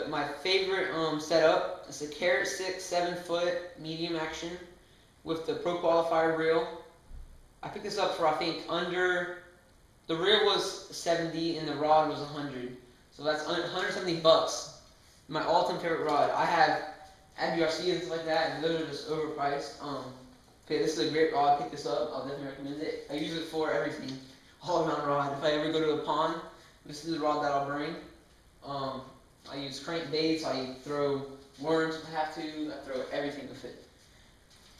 my favorite setup. It's a carrot stick, 7-foot medium action with the Pro Qualifier reel. I picked this up for I think under, the reel was 70 and the rod was 100, so that's 170 bucks. My all-time favorite rod. I have IBRC and stuff like that, and those are just overpriced. Okay, this is a great rod. Pick this up. I'll definitely recommend it. I use it for everything, all around rod. If I ever go to a pond, this is the rod that I'll bring. I use crankbaits. I throw worms if I have to. I throw everything with it.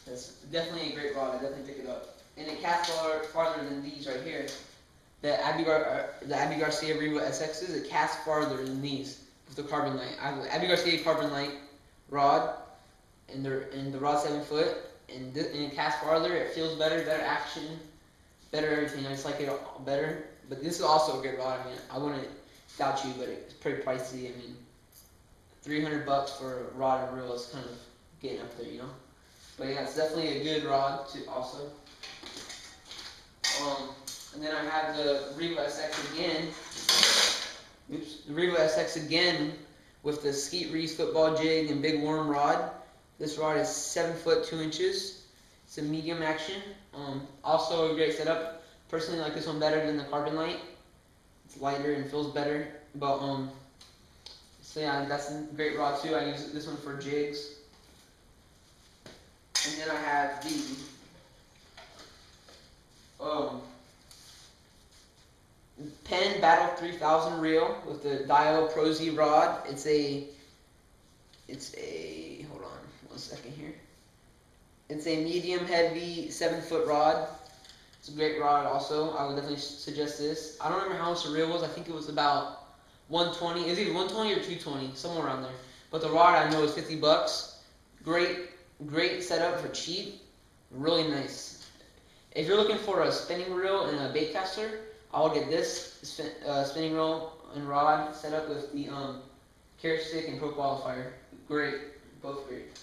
It's definitely a great rod. I definitely pick it up. And it casts farther than these right here. The Abbey Garcia Revo SXs, it casts farther than these with the carbon light. I have the Abbey Garcia carbon light rod, and the rod 7-foot, and it casts farther. It feels better, better action, better everything. I just like it all better. But this is also a good rod. I mean, I wouldn't doubt you, but it's pretty pricey. I mean, 300 bucks for a rod and reel is kind of getting up there, you know. But yeah, it's definitely a good rod too, also. And then I have the Revo SX again. Oops, the Revo SX again with the Skeet Reese football jig and big worm rod. This rod is 7 foot 2 inches. It's a medium action. Also a great setup. Personally, I like this one better than the carbon light. It's lighter and feels better. But so yeah, that's a great rod too. I use this one for jigs. And then I have the Penn Battle 3000 reel with the Dio Pro Z rod. It's a hold on one second here. It's a medium heavy 7-foot rod. It's a great rod also. I would definitely suggest this. I don't remember how much the reel was. I think it was about 120. It was either 120 or 220, somewhere around there. But the rod I know is 50 bucks. Great setup for cheap. Really nice. If you're looking for a spinning reel and a bait caster, I would get this spinning reel and rod set up with the carrot stick and Pro Qualifier. Great, both great.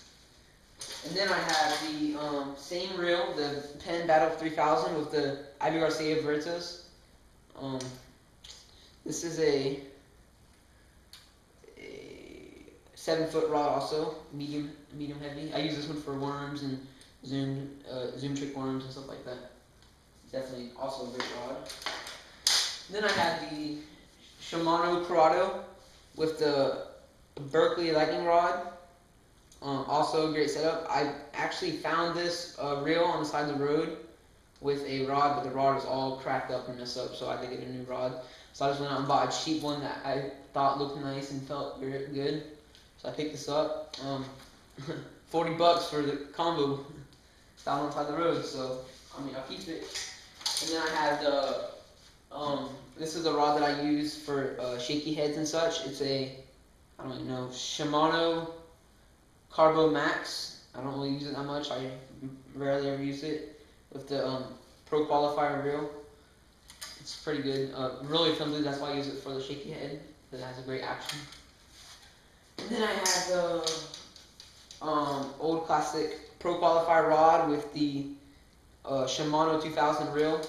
And then I have the same reel, the Penn Battle 3000 with the Ivy Garcia Veritas. This is a 7-foot rod also, medium heavy. I use this one for worms and zoom trick worms and stuff like that. Definitely also a great rod. Then I have the Shimano Corrado with the Berkeley lightning rod. Also a great setup. I actually found this reel on the side of the road with a rod, but the rod is all cracked up and messed up, so I had to get a new rod. So I just went out and bought a cheap one that I thought looked nice and felt very good. So I picked this up. 40 bucks for the combo down on the side of the road, so I mean, I'll keep it. And then I have the this is the rod that I use for shaky heads and such. It's a, I don't even know, Shimano Carbo Max. I don't really use it that much. I rarely ever use it with the Pro Qualifier reel. It's pretty good. Really friendly. That's why I use it for the shaky head. It has a great action. And then I have the old classic Pro Qualifier rod with the Shimano 2000 reel.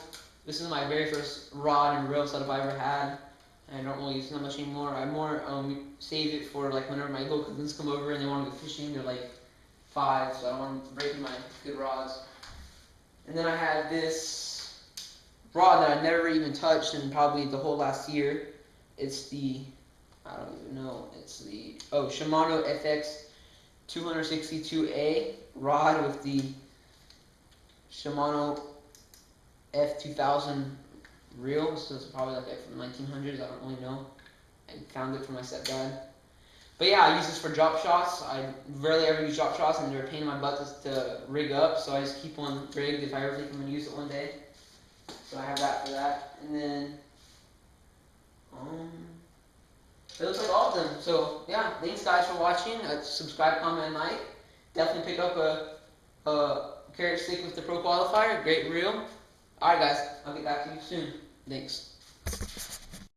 This is my very first rod and reel setup I ever had. I don't really use it that much anymore. I more save it for like whenever my little cousins come over and they want to go fishing. They're like 5, so I don't want to break my good rods. And then I have this rod that I never even touched in probably the whole last year. It's the, I don't even know, it's the, Shimano FX 262A rod with the Shimano F2000 reel. So it's probably like from the 1900s, I don't really know. I found it for my stepdad. But yeah, I use this for drop shots. I rarely ever use drop shots, and they're a pain in my butt to rig up, so I just keep one rigged if I ever think I'm going to use it one day. So I have that for that. And then, it looks like all of them. So yeah, thanks guys for watching. Subscribe, comment, and like. Definitely pick up a carrot stick with the Pro Qualifier. Great reel. Alright guys, I'll get back to you soon. Thanks.